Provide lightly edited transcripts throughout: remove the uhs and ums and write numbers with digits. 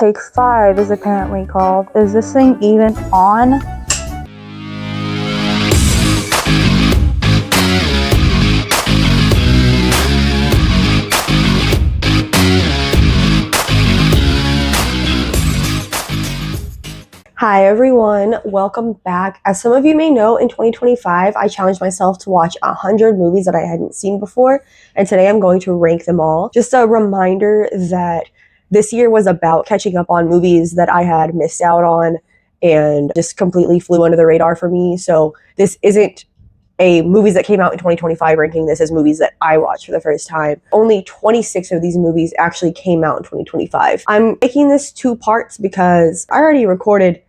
Take 5 is apparently called. Is this thing even on? Hi everyone, welcome back. As some of you may know, in 2025, I challenged myself to watch 100 movies that I hadn't seen before, and today I'm going to rank them all. Just a reminder that this year was about catching up on movies that I had missed out on and just completely flew under the radar for me. So this isn't a movies that came out in 2025 ranking. This is movies that I watched for the first time. Only 26 of these movies actually came out in 2025. I'm making this 2 parts because I already recorded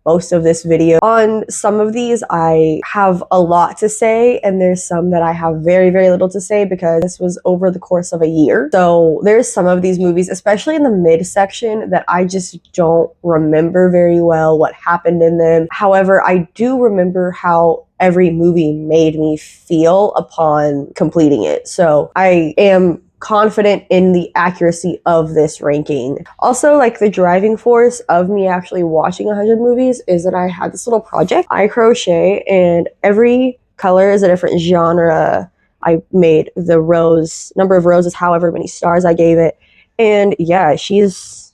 most of this video. On some of these, I have a lot to say, and there's some that I have very, very little to say because this was over the course of a year. So there's some of these movies, especially in the midsection, that I just don't remember very well what happened in them. However, I do remember how every movie made me feel upon completing it. So I am confident in the accuracy of this ranking. Also, like, the driving force of me actually watching 100 movies is that I had this little project. I crochet, and every color is a different genre. I made the rose, number of roses, however many stars I gave it. And yeah, she's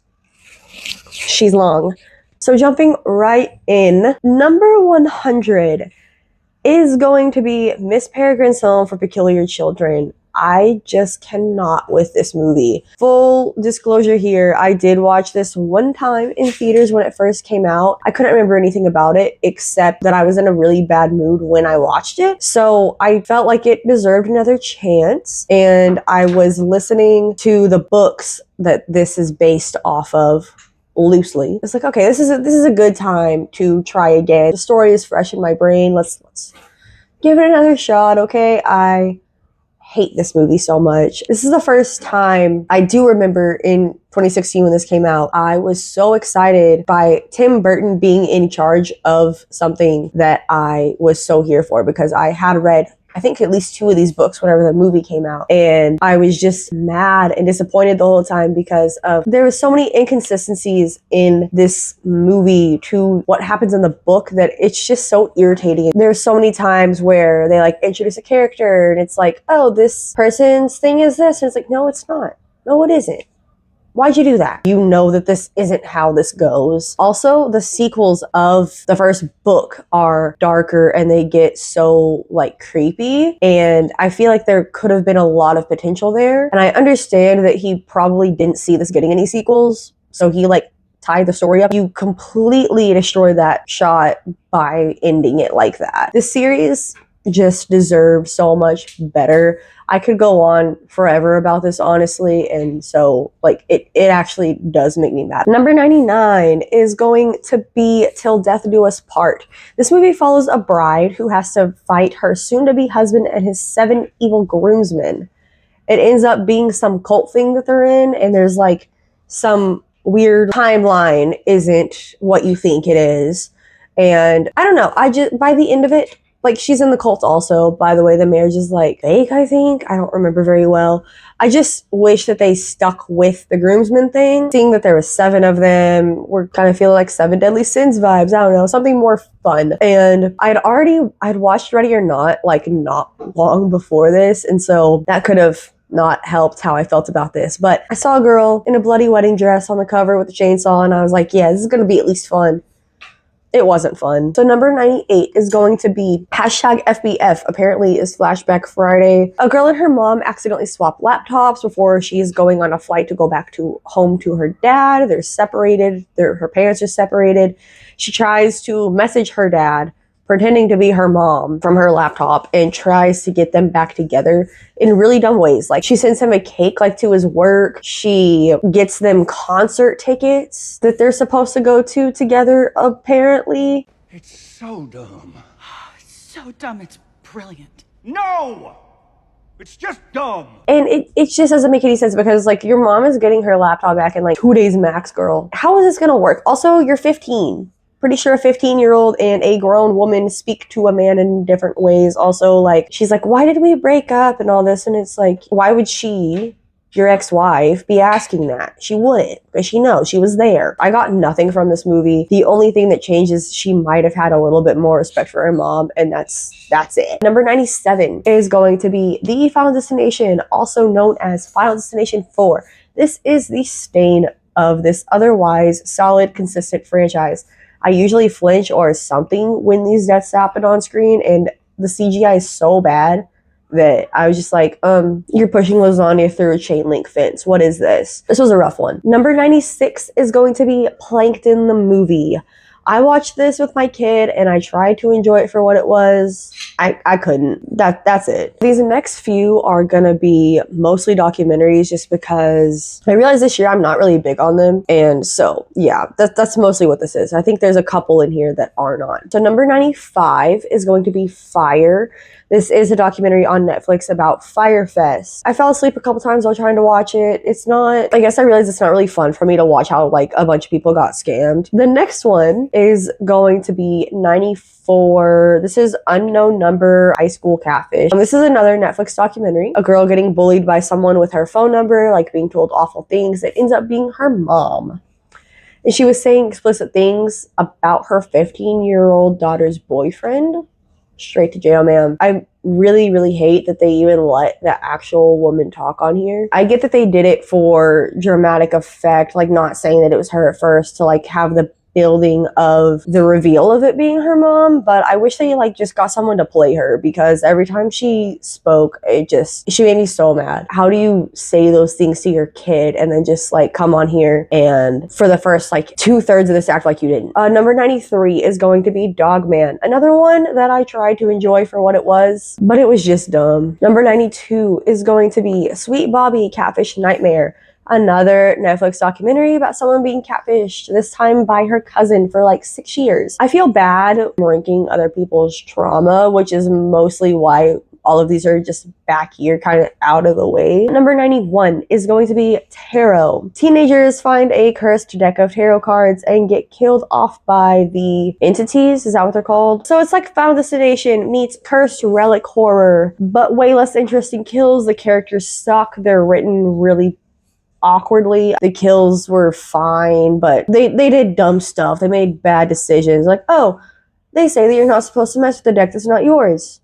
long. So jumping right in, number 100 is going to be Miss Peregrine's Home for Peculiar Children. I just cannot with this movie. Full disclosure here, I did watch this one time in theaters when it first came out. I couldn't remember anything about it except that I was in a really bad mood when I watched it. So I felt like it deserved another chance, and I was listening to the books that this is based off of loosely. It's like, okay, this is a good time to try again. The story is fresh in my brain. Let's give it another shot, okay? I hate this movie so much. This is the first time I do remember in 2016 when this came out. I was so excited by Tim Burton being in charge of something that I was so here for, because I had read, I think, at least 2 of these books whenever the movie came out, and I was just mad and disappointed the whole time because there was so many inconsistencies in this movie to what happens in the book that it's just so irritating. There's so many times where they like introduce a character and it's like, oh, this person's thing is this, and it's like, no, it's not. No, it isn't. Why'd you do that? You know that this isn't how this goes. Also, the sequels of the first book are darker and they get so like creepy, and I feel like there could have been a lot of potential there. And I understand that he probably didn't see this getting any sequels, so he like tied the story up. You completely destroy that shot by ending it like that. This series just deserves so much better. I could go on forever about this, honestly, and so like it actually does make me mad. Number 99 is going to be Till Death Do Us Part. This movie follows a bride who has to fight her soon-to-be husband and his 7 evil groomsmen. It ends up being some cult thing that they're in, and there's like some weird timeline isn't what you think it is. And I don't know, I just, by the end of it, like, she's in the cult also, by the way. The marriage is like fake, I think. I don't remember very well. I just wish that they stuck with the groomsmen thing. Seeing that there was 7 of them, we're kind of feeling like 7 Deadly Sins vibes. I don't know, something more fun. And I'd watched Ready or Not, like, not long before this. And so that could have not helped how I felt about this. But I saw a girl in a bloody wedding dress on the cover with a chainsaw, and I was like, yeah, this is going to be at least fun. It wasn't fun. So number 98 is going to be #FBF. Apparently is Flashback Friday. A girl and her mom accidentally swap laptops before she's going on a flight to go back to home to her dad. They're separated. Her parents are separated. She tries to message her dad, pretending to be her mom, from her laptop, and tries to get them back together in really dumb ways. Like, she sends him a cake, like, to his work. She gets them concert tickets that they're supposed to go to together, apparently. It's so dumb. It's so dumb, it's brilliant. No! It's just dumb. And it just doesn't make any sense, because, like, your mom is getting her laptop back in, like, 2 days max, girl. How is this gonna work? Also, you're 15. Pretty sure a 15-year-old and a grown woman speak to a man in different ways. Also, like, she's like, why did we break up and all this? And it's like, why would she your ex-wife be asking that? She wouldn't, because she knows she was there. I got nothing from this movie. The only thing that changed is she might have had a little bit more respect for her mom, and that's it. Number 97 is going to be The Final Destination, also known as Final Destination 4. This is the stain of this otherwise solid, consistent franchise. I usually flinch or something when these deaths happen on screen, and the CGI is so bad that I was just like, you're pushing lasagna through a chain link fence. What is this? This was a rough one. Number 96 is going to be Plankton the movie. I watched this with my kid and I tried to enjoy it for what it was. I couldn't. That's it. These next few are gonna be mostly documentaries just because I realized this year I'm not really big on them. And so yeah, that's mostly what this is. I think there's a couple in here that are not. So number 95 is going to be Fire. This is a documentary on Netflix about Firefest. I fell asleep a couple times while trying to watch it. I guess I realized it's not really fun for me to watch how like a bunch of people got scammed. The next one is going to be 94. This is Unknown Number High School Catfish. This is another Netflix documentary. A girl getting bullied by someone with her phone number, like being told awful things. It ends up being her mom. And she was saying explicit things about her 15-year-old daughter's boyfriend. Straight to jail, ma'am. I really, really hate that they even let the actual woman talk on here. I get that they did it for dramatic effect, like not saying that it was her at first to like have the building of the reveal of it being her mom, but I wish they like just got someone to play her, because every time she spoke, she made me so mad. How do you say those things to your kid and then just like come on here and for the first like 2/3 of this act like you didn't? Number 93 is going to be Dogman, another one that I tried to enjoy for what it was, but it was just dumb. Number 92 is going to be Sweet Bobby Catfish Nightmare, another Netflix documentary about someone being catfished, this time by her cousin for like 6 years. I feel bad ranking other people's trauma, which is mostly why all of these are just back here, kind of out of the way. Number 91 is going to be Tarot. Teenagers find a cursed deck of tarot cards and get killed off by the entities. Is that what they're called? So it's like Final Destination meets cursed relic horror, but way less interesting kills. The characters suck. They're written really awkwardly. The kills were fine, but they did dumb stuff. They made bad decisions. Like, oh, they say that you're not supposed to mess with the deck that's not yours.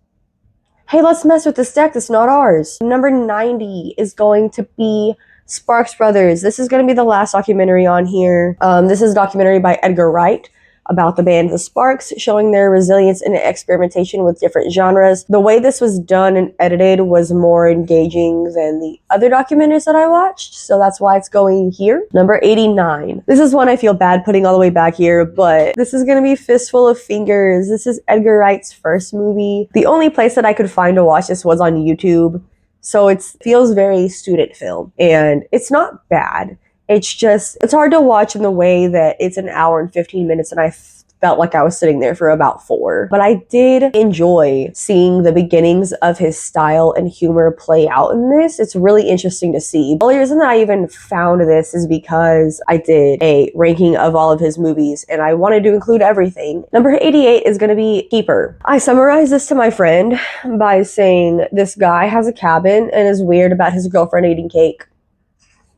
Hey, let's mess with this deck that's not ours. Number 90 is going to be Sparks Brothers. This is going to be the last documentary on here. This is a documentary by Edgar Wright about the band The Sparks, showing their resilience and experimentation with different genres. The way this was done and edited was more engaging than the other documentaries that I watched, so that's why it's going here. Number 89. This is one I feel bad putting all the way back here, but this is gonna be Fistful of Fingers. This is Edgar Wright's first movie. The only place that I could find to watch this was on YouTube, so it feels very student film, and it's not bad. It's hard to watch in the way that it's an hour and 15 minutes and I felt like I was sitting there for about 4. But I did enjoy seeing the beginnings of his style and humor play out in this. It's really interesting to see. The only reason that I even found this is because I did a ranking of all of his movies and I wanted to include everything. Number 88 is going to be Keeper. I summarized this to my friend by saying this guy has a cabin and is weird about his girlfriend eating cake.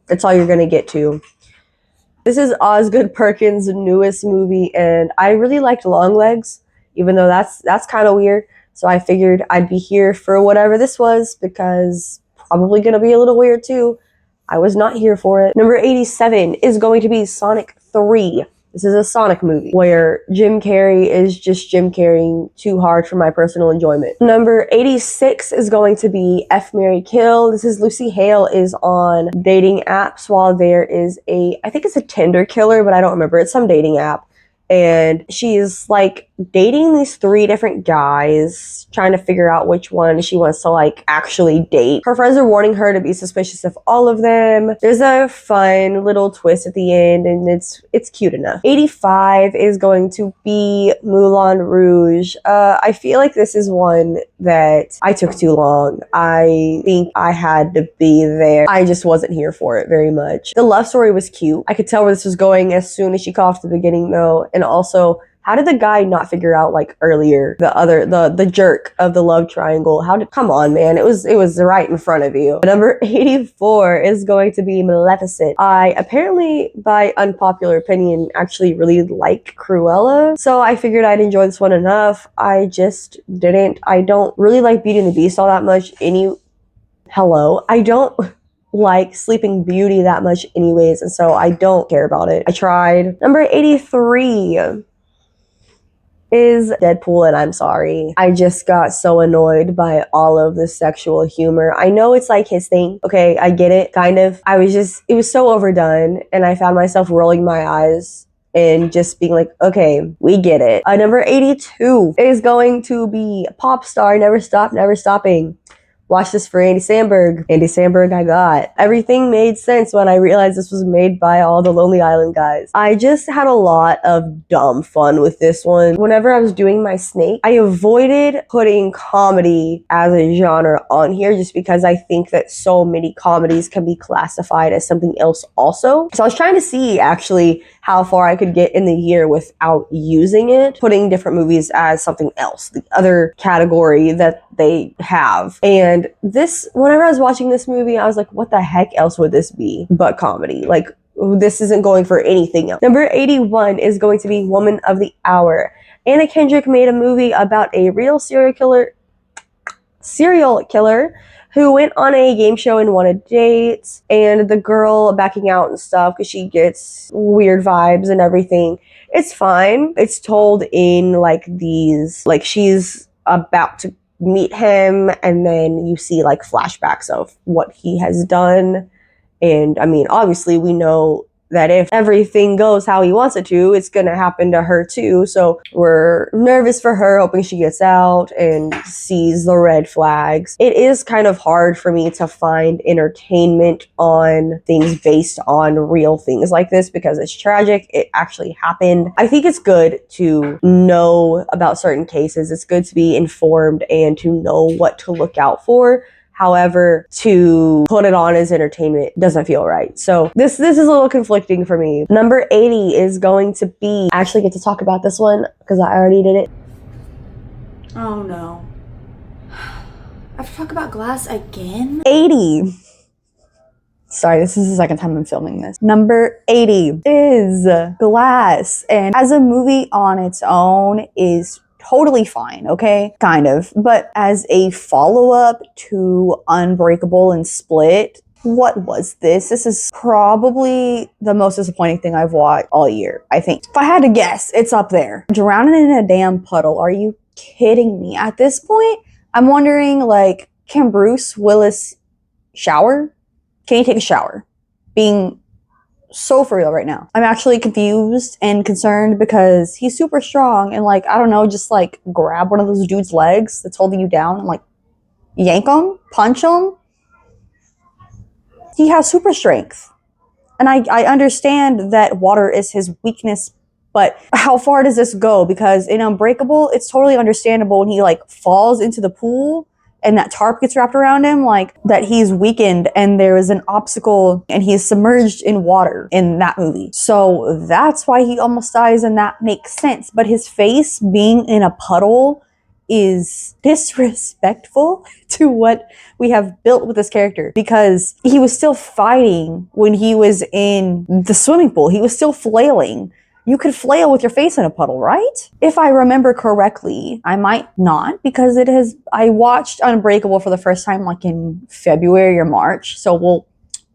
That's all you're gonna get to. This is Osgood Perkins' newest movie, and I really liked Longlegs, even though that's kind of weird. So I figured I'd be here for whatever this was, because probably gonna be a little weird too. I was not here for it. Number 87 is going to be Sonic 3. This is a Sonic movie where Jim Carrey is just Jim Carreying too hard for my personal enjoyment. Number 86 is going to be F, Marry, Kill. This is Lucy Hale is on dating apps while there is I think it's a Tinder killer, but I don't remember. It's some dating app. And she's like dating these 3 different guys, trying to figure out which one she wants to like actually date. Her friends are warning her to be suspicious of all of them. There's a fun little twist at the end and it's cute enough. 85 is going to be Moulin Rouge. I feel like this is one that I took too long. I think I had to be there. I just wasn't here for it very much. The love story was cute. I could tell where this was going as soon as she got off the beginning though. And also How did the guy not figure out like earlier the jerk of the love triangle? Come on, man, it was right in front of you. Number 84 is going to be Maleficent. I apparently, by unpopular opinion, actually really like Cruella, so I figured I'd enjoy this one enough. I just didn't. I don't really like Beauty and the Beast all that much. I don't like Sleeping Beauty that much anyways, and so I don't care about it. I tried. Number 83 is Deadpool, and I'm sorry. I just got so annoyed by all of the sexual humor. I know it's like his thing. Okay, I get it, kind of. It was so overdone, and I found myself rolling my eyes and just being like, okay, we get it. Number 82 is going to be Pop Star, Never Stop, Never Stopping. Watch this for Andy Samberg. Andy Samberg I got. Everything made sense when I realized this was made by all the Lonely Island guys. I just had a lot of dumb fun with this one. Whenever I was doing my snake, I avoided putting comedy as a genre on here just because I think that so many comedies can be classified as something else also. So I was trying to see actually how far I could get in the year without using it, putting different movies as something else, the other category that they have. And whenever I was watching this movie, I was like, what the heck else would this be but comedy? Like, this isn't going for anything else. Number 81 is going to be Woman of the Hour. Anna Kendrick made a movie about a real serial killer who went on a game show and won a date, and the girl backing out and stuff because she gets weird vibes and everything. It's fine. It's told in like these, like she's about to meet him, and then you see like flashbacks of what he has done. And I mean, obviously we know that if everything goes how he wants it to, it's gonna happen to her too. So we're nervous for her, hoping she gets out and sees the red flags. It is kind of hard for me to find entertainment on things based on real things like this because it's tragic. It actually happened. I think it's good to know about certain cases. It's good to be informed and to know what to look out for. However, to put it on as entertainment doesn't feel right. So this is a little conflicting for me. Number 80 is going to be, I actually get to talk about this one because I already did it. Oh no. I have to talk about Glass again? 80. Sorry, this is the second time I'm filming this. Number 80 is Glass. And as a movie on its own is totally fine, okay? Kind of. But as a follow-up to Unbreakable and Split, what was this? This is probably the most disappointing thing I've watched all year, I think. If I had to guess, it's up there. Drowning in a damn puddle. Are you kidding me? At this point, I'm wondering, like, can Bruce Willis shower? Can he take a shower? Being so for real right now. I'm actually confused and concerned because he's super strong and like, I don't know, just like grab one of those dude's legs that's holding you down and like yank him, punch him. He has super strength. And I understand that water is his weakness, but how far does this go? Because in Unbreakable, it's totally understandable when he like falls into the pool and that tarp gets wrapped around him, like that he's weakened and there is an obstacle and he's submerged in water in that movie. So that's why he almost dies and that makes sense. But his face being in a puddle is disrespectful to what we have built with this character because he was still fighting when he was in the swimming pool. He was still flailing. You could flail with your face in a puddle, right? If I remember correctly, I might not because I watched Unbreakable for the first time like in February or March, so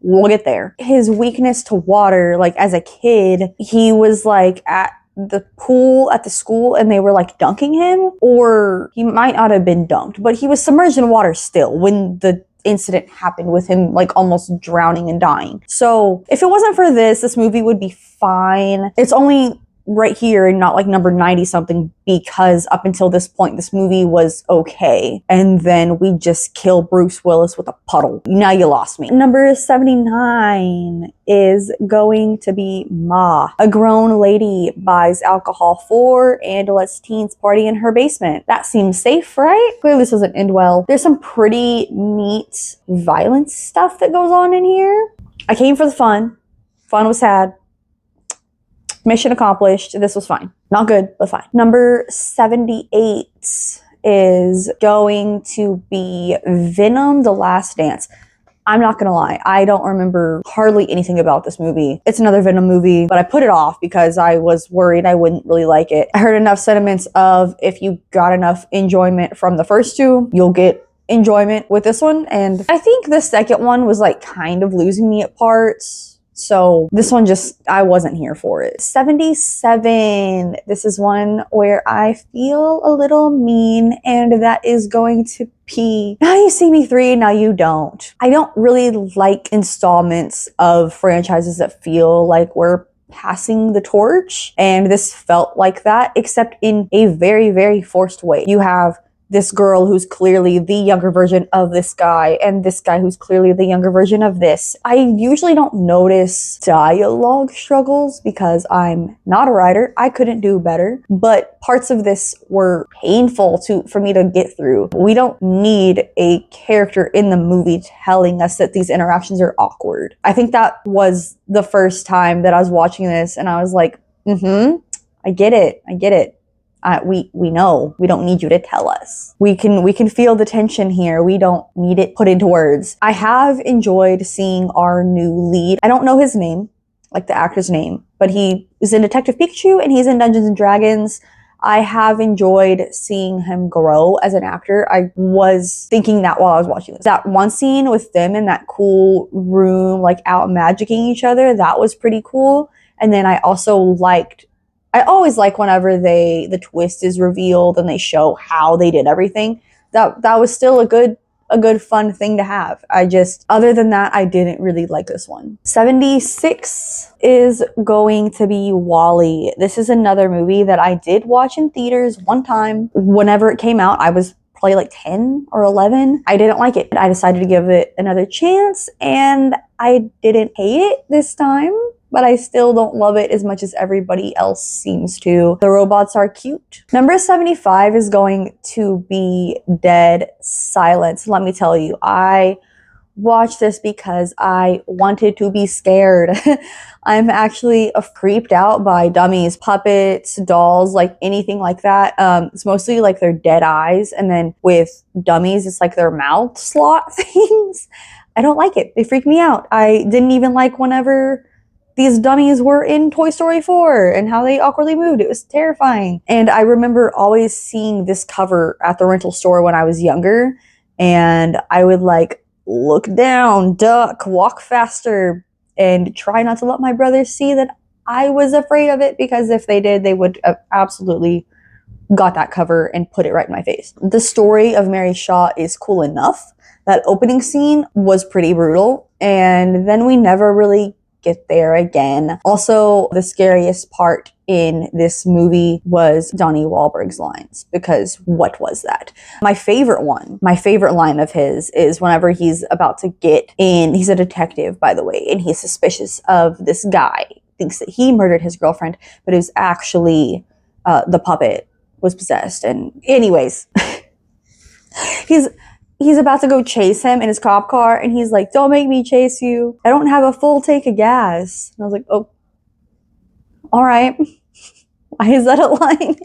we'll get there. His weakness to water, like as a kid, he was like at the pool at the school and they were like dunking him, or he might not have been dunked, but he was submerged in water still when the incident happened with him like almost drowning and dying. So if it wasn't for this movie would be fine. It's only right here and not like number 90 something because up until this point this movie was okay, and then we just kill Bruce Willis with a puddle. Now you lost me. Number 79 is going to be Ma. A grown lady buys alcohol for and lets teens party in her basement. That seems safe, right? Clearly this doesn't end well. There's some pretty neat violence stuff that goes on in here. I came for the fun. Fun was had. Mission accomplished. This was fine. Not good, but fine. Number 78 is going to be Venom: The Last Dance. I'm not gonna lie, I don't remember hardly anything about this movie. It's another Venom movie, but I put it off because I was worried I wouldn't really like it. I heard enough sentiments of if you got enough enjoyment from the first two, you'll get enjoyment with this one. And I think the second one was like kind of losing me at parts. So this one just, I wasn't here for it. 77. This is one where I feel a little mean, and that is going to be Now You See Me 3, Now You Don't. I don't really like installments of franchises that feel like we're passing the torch, and this felt like that, except in a very, very forced way. You have this girl who's clearly the younger version of this guy, and this guy who's clearly the younger version of this. I usually don't notice dialogue struggles because I'm not a writer. I couldn't do better, but parts of this were painful for me to get through. We don't need a character in the movie telling us that these interactions are awkward. I think that was the first time that I was watching this and I was like, I get it. We know. We don't need you to tell us. We can feel the tension here. We don't need it put into words. I have enjoyed seeing our new lead. I don't know his name, like the actor's name, but he is in Detective Pikachu and he's in Dungeons and Dragons. I have enjoyed seeing him grow as an actor. I was thinking that while I was watching this. That one scene with them in that cool room, like out magicking each other, that was pretty cool. And then I always like whenever the twist is revealed and they show how they did everything. That was still a good fun thing to have. Other than that, I didn't really like this one. 76 is going to be WALL-E. This is another movie that I did watch in theaters one time. Whenever it came out, I was probably like 10 or 11. I didn't like it. I decided to give it another chance and I didn't hate it this time, but I still don't love it as much as everybody else seems to. The robots are cute. Number 75 is going to be Dead Silence. Let me tell you, I watched this because I wanted to be scared. I'm actually creeped out by dummies, puppets, dolls, like anything like that. It's mostly like their dead eyes, and then with dummies, it's like their mouth slot things. I don't like it. They freak me out. I didn't even like whenever these dummies were in Toy Story 4 and how they awkwardly moved. It was terrifying. And I remember always seeing this cover at the rental store when I was younger, and I would like look down, duck, walk faster, and try not to let my brothers see that I was afraid of it, because if they did, they would have absolutely got that cover and put it right in my face. The story of Mary Shaw is cool enough. That opening scene was pretty brutal, and then we never really get there again. Also, the scariest part in this movie was Donnie Wahlberg's lines, because what was that? My favorite line of his is whenever he's about to get in, he's a detective, by the way, and he's suspicious of this guy, thinks that he murdered his girlfriend, but it was actually the puppet was possessed. And anyways, he's about to go chase him in his cop car, and he's like, "Don't make me chase you. I don't have a full tank of gas." And I was like, "Oh, all right." Why is that a line?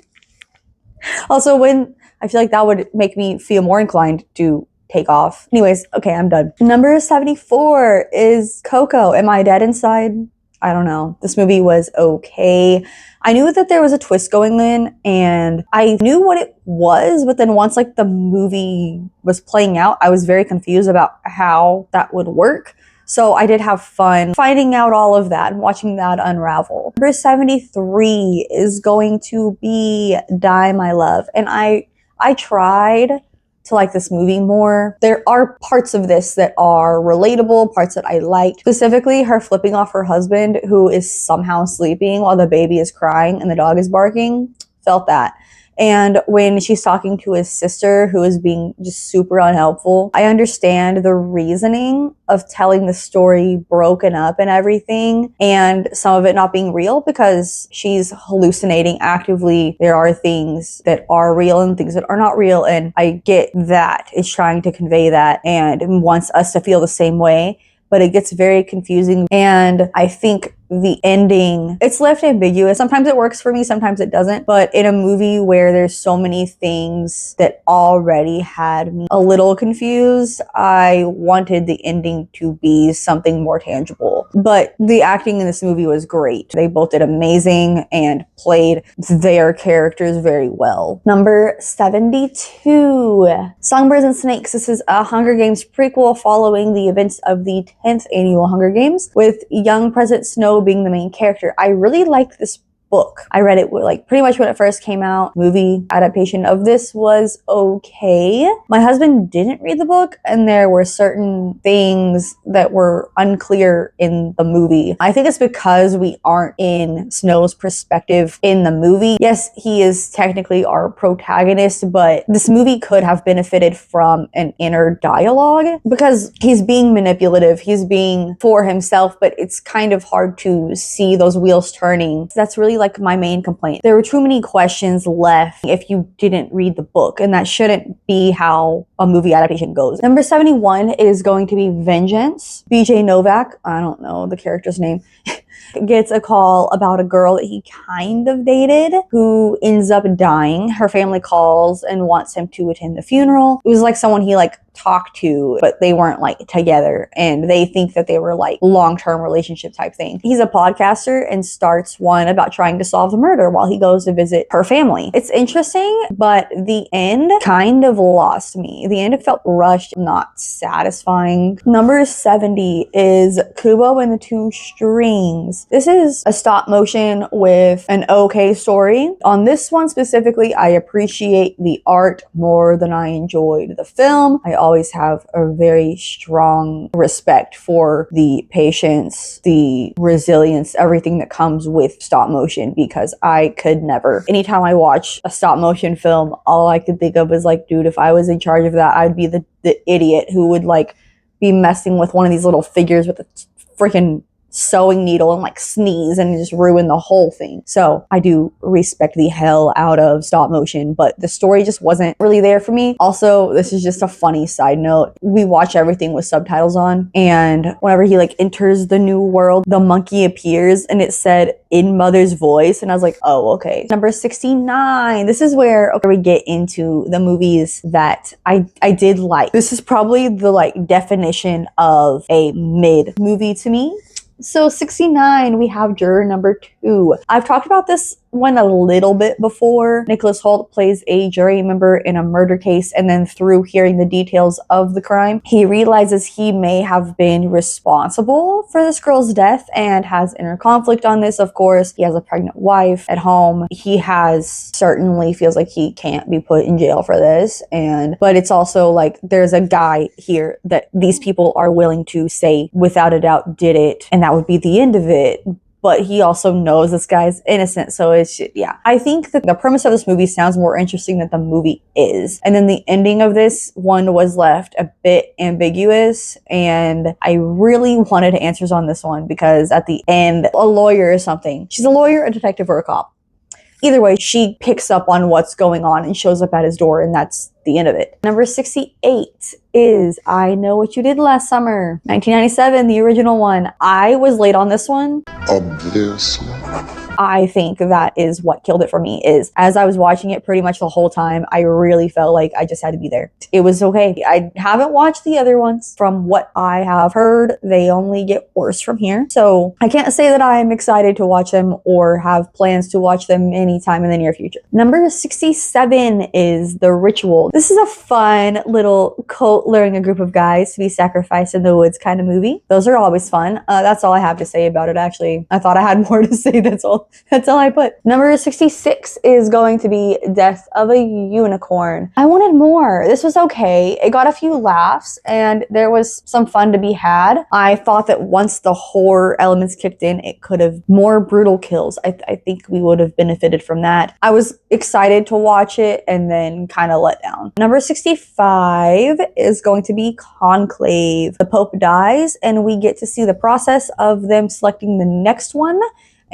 Also, I feel like that would make me feel more inclined to take off. Anyways, okay, I'm done. Number 74 is Coco. Am I dead inside? I don't know. This movie was okay. I knew that there was a twist going in, and I knew what it was, but then once like the movie was playing out, I was very confused about how that would work. So I did have fun finding out all of that and watching that unravel. Number 73 is going to be Die My Love. And I tried to like this movie more. There are parts of this that are relatable, parts that I liked. Specifically, her flipping off her husband who is somehow sleeping while the baby is crying and the dog is barking. Felt that. And when she's talking to his sister, who is being just super unhelpful, I understand the reasoning of telling the story broken up and everything, and some of it not being real because she's hallucinating actively. There are things that are real and things that are not real, and I get that it's trying to convey that and wants us to feel the same way. but it gets very confusing. And I think the ending, it's left ambiguous. Sometimes it works for me, sometimes it doesn't. But in a movie where there's so many things that already had me a little confused, I wanted the ending to be something more tangible. But the acting in this movie was great. They both did amazing and played their characters very well. Number 72, Songbirds and Snakes. This is a Hunger Games prequel following the events of the 10th annual Hunger Games, with young President Snow being the main character. I really liked this book. I read it like pretty much when it first came out. Movie adaptation of this was okay. My husband didn't read the book, and there were certain things that were unclear in the movie. I think it's because we aren't in Snow's perspective in the movie. Yes, he is technically our protagonist, but this movie could have benefited from an inner dialogue because he's being manipulative, he's being for himself, but it's kind of hard to see those wheels turning. That's really like my main complaint. There were too many questions left if you didn't read the book, and that shouldn't be how a movie adaptation goes. Number 71 is going to be Vengeance. BJ Novak, I don't know the character's name, gets a call about a girl that he kind of dated who ends up dying. Her family calls and wants him to attend the funeral. It was like someone he like talked to, but they weren't like together, and they think that they were like long-term relationship type thing. He's a podcaster and starts one about trying to solve the murder while he goes to visit her family. It's interesting, but the end kind of lost me. The end felt rushed, not satisfying. Number 70 is Kubo and the Two Strings. This is a stop motion with an okay story. On this one specifically, I appreciate the art more than I enjoyed the film. I always have a very strong respect for the patience, the resilience, everything that comes with stop motion, because I could never. Anytime I watch a stop motion film, all I could think of is like, dude, if I was in charge of that, I'd be the idiot who would like be messing with one of these little figures with a freaking sewing needle and like sneeze and just ruin the whole thing. So I do respect the hell out of stop motion, but the story just wasn't really there for me. Also, this is just a funny side note. We watch everything with subtitles on, and whenever he like enters the new world, the monkey appears and it said in mother's voice, and I was like, oh, okay. Number 69. This is where we get into the movies that I did like. This is probably the like definition of a mid movie to me. So 69, we have juror number 2. I've talked about this one a little bit before. Nicholas Hoult plays a jury member in a murder case, and then through hearing the details of the crime, he realizes he may have been responsible for this girl's death and has inner conflict on this. Of course, he has a pregnant wife at home. He certainly feels like he can't be put in jail for this, but it's also like there's a guy here that these people are willing to say without a doubt did it, and that would be the end of it. But he also knows this guy's innocent, so yeah. I think that the premise of this movie sounds more interesting than the movie is. And then the ending of this one was left a bit ambiguous, and I really wanted answers on this one because at the end, a lawyer or something. She's a lawyer, a detective, or a cop. Either way, she picks up on what's going on and shows up at his door, and that's the end of it. Number 68 is I Know What You Did Last Summer. 1997, the original one. I was late on this one. Obviously. I think that is what killed it for me, is as I was watching it pretty much the whole time, I really felt like I just had to be there. It was okay. I haven't watched the other ones. From what I have heard, they only get worse from here. So I can't say that I'm excited to watch them or have plans to watch them anytime in the near future. Number 67 is The Ritual. This is a fun little cult luring a group of guys to be sacrificed in the woods kind of movie. Those are always fun. That's all I have to say about it, actually. I thought I had more to say. That's all I put. Number 66 is going to be Death of a Unicorn. I wanted more. This was okay. It got a few laughs and there was some fun to be had. I thought that once the horror elements kicked in, it could have more brutal kills. I think we would have benefited from that. I was excited to watch it and then kind of let down. Number 65 is going to be Conclave. The Pope dies and we get to see the process of them selecting the next one.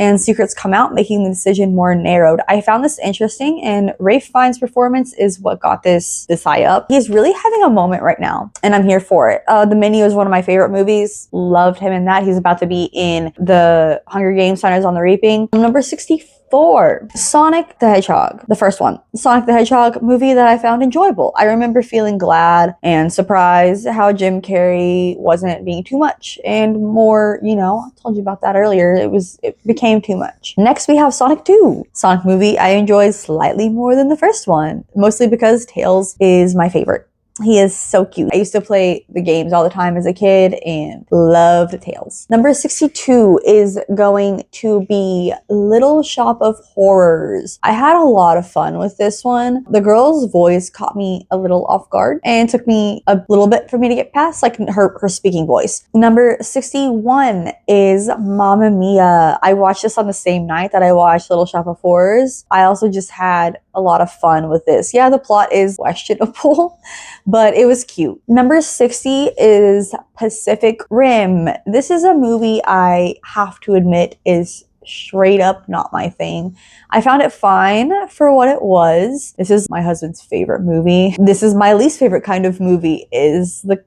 and secrets come out, making the decision more narrowed. I found this interesting, and Rafe Fiennes' performance is what got this high up. He's really having a moment right now, and I'm here for it. The Menu is one of my favorite movies. Loved him in that. He's about to be in the Hunger Games: Hunters on the Reaping. Number 64, Sonic the Hedgehog, the first one. Sonic the Hedgehog movie that I found enjoyable. I remember feeling glad and surprised how Jim Carrey wasn't being too much and more, I told you about that earlier. It became too much. Next we have Sonic 2. Sonic movie I enjoyed slightly more than the first one, mostly because Tails is my favorite. He is so cute. I used to play the games all the time as a kid and loved Tails. Number 62 is going to be Little Shop of Horrors. I had a lot of fun with this one. The girl's voice caught me a little off guard and took me a little bit for me to get past, like her speaking voice. Number 61 is Mamma Mia. I watched this on the same night that I watched Little Shop of Horrors. I also just had a lot of fun with this. Yeah, the plot is questionable, but it was cute. Number 60 is Pacific Rim. This is a movie I have to admit is straight up not my thing. I found it fine for what it was. This is my husband's favorite movie. This is my least favorite kind of movie, is the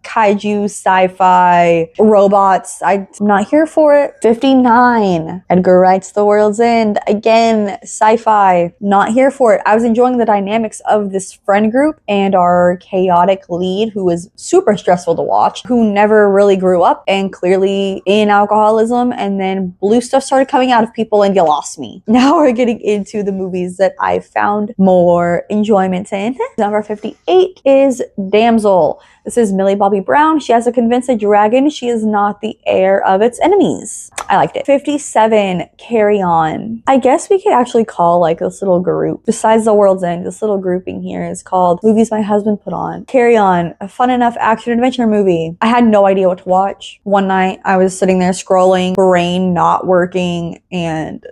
kaiju, sci-fi, robots. I'm not here for it. 59, Edgar Wright's The World's End. Again, sci-fi. Not here for it. I was enjoying the dynamics of this friend group and our chaotic lead, who was super stressful to watch, who never really grew up and clearly in alcoholism, and then blue stuff started coming out of people and you lost me. Now we're getting into the movies that I found more enjoyment in. Number 58 is Damsel. This is Millie Bobby Brown. She has to convince a dragon she is not the heir of its enemies. I liked it. 57, Carry On. I guess we could actually call like this little group, besides The World's End, this little grouping here is called Movies My Husband Put On. Carry On, a fun enough action adventure movie. I had no idea what to watch. One night I was sitting there scrolling, brain not working, and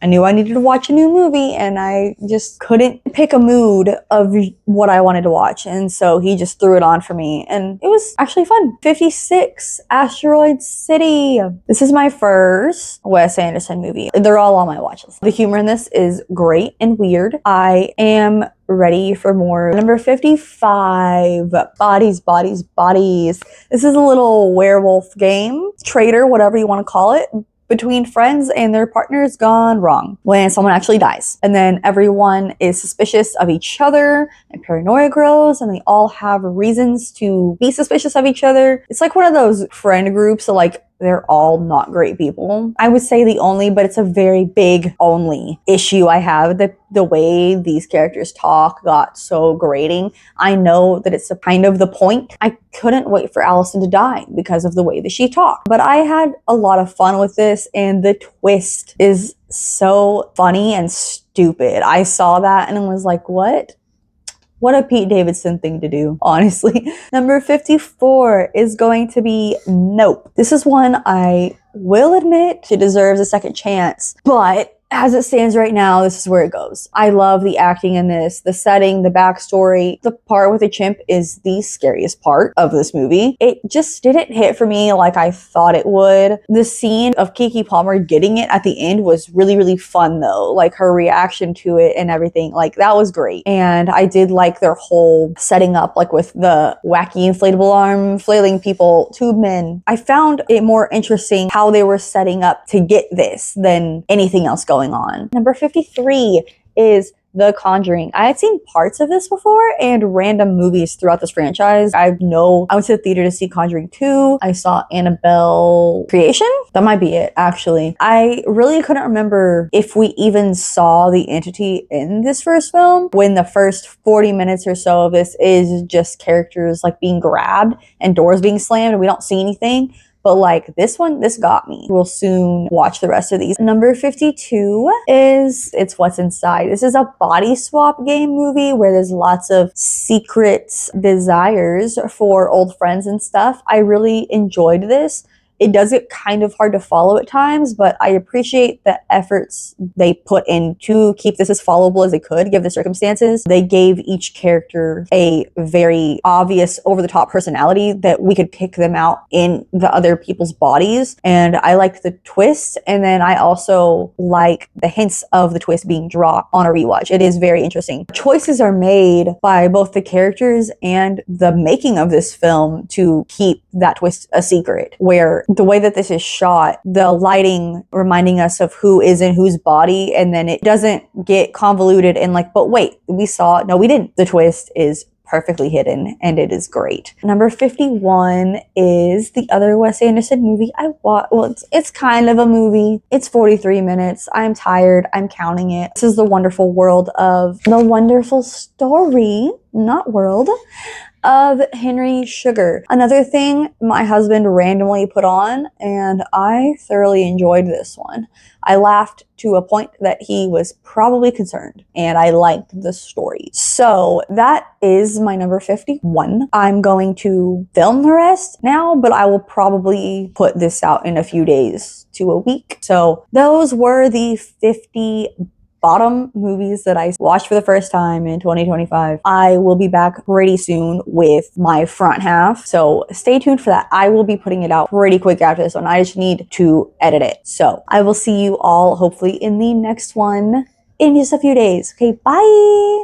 I knew I needed to watch a new movie and I just couldn't pick a mood of what I wanted to watch. And so he just threw it on for me and it was actually fun. 56, Asteroid City. This is my first Wes Anderson movie. They're all on my watch list. The humor in this is great and weird. I am ready for more. Number 55, Bodies, Bodies, Bodies. This is a little werewolf game, traitor, whatever you want to call it, between friends and their partners gone wrong when someone actually dies. And then everyone is suspicious of each other and paranoia grows and they all have reasons to be suspicious of each other. It's like one of those friend groups, so like they're all not great people. I would say the only, but it's a very big only issue I have. The way these characters talk got so grating. I know that it's a kind of the point. I couldn't wait for Allison to die because of the way that she talked. But I had a lot of fun with this and the twist is so funny and stupid. I saw that and was like, what? What a Pete Davidson thing to do, honestly. Number 54 is going to be Nope. This is one I will admit it deserves a second chance, but as it stands right now, this is where it goes. I love the acting in this, the setting, the backstory. The part with the chimp is the scariest part of this movie. It just didn't hit for me like I thought it would. The scene of Keke Palmer getting it at the end was really, really fun though. Like her reaction to it and everything, like that was great. And I did like their whole setting up, like with the wacky inflatable arm flailing people, tube men. I found it more interesting how they were setting up to get this than anything else going on. Number 53 is The Conjuring. I had seen parts of this before and random movies throughout this franchise. I went to the theater to see Conjuring 2. I saw Annabelle Creation. That might be it, actually. I really couldn't remember if we even saw the entity in this first film, when the first 40 minutes or so of this is just characters like being grabbed and doors being slammed and we don't see anything. But like this one, this got me. We'll soon watch the rest of these. Number 52 is It's What's Inside. This is a body swap game movie where there's lots of secret desires for old friends and stuff. I really enjoyed this. it does get kind of hard to follow at times, but I appreciate the efforts they put in to keep this as followable as they could, given the circumstances. They gave each character a very obvious, over-the-top personality that we could pick them out in the other people's bodies, and I liked the twist, and then I also like the hints of the twist being dropped on a rewatch. It is very interesting. Choices are made by both the characters and the making of this film to keep that twist a secret, where the way that this is shot, the lighting reminding us of who is in whose body, and then it doesn't get convoluted and like, but wait, we saw, no, we didn't. The twist is perfectly hidden, and it is great. Number 51 is the other Wes Anderson movie I watched. Well, it's kind of a movie. It's 43 minutes. I'm tired. I'm counting it. This is The Wonderful World of The Wonderful Story, not World, of Henry Sugar. Another thing my husband randomly put on, and I thoroughly enjoyed this one. I laughed to a point that he was probably concerned, and I liked the story. So that is my number 51. I'm going to film the rest now, but I will probably put this out in a few days to a week. So those were the 50 bottom movies that I watched for the first time in 2025. I will be back pretty soon with my front half, so stay tuned for that. I will be putting it out pretty quick after this one. I just need to edit it. So I will see you all hopefully in the next one in just a few days. Okay, bye!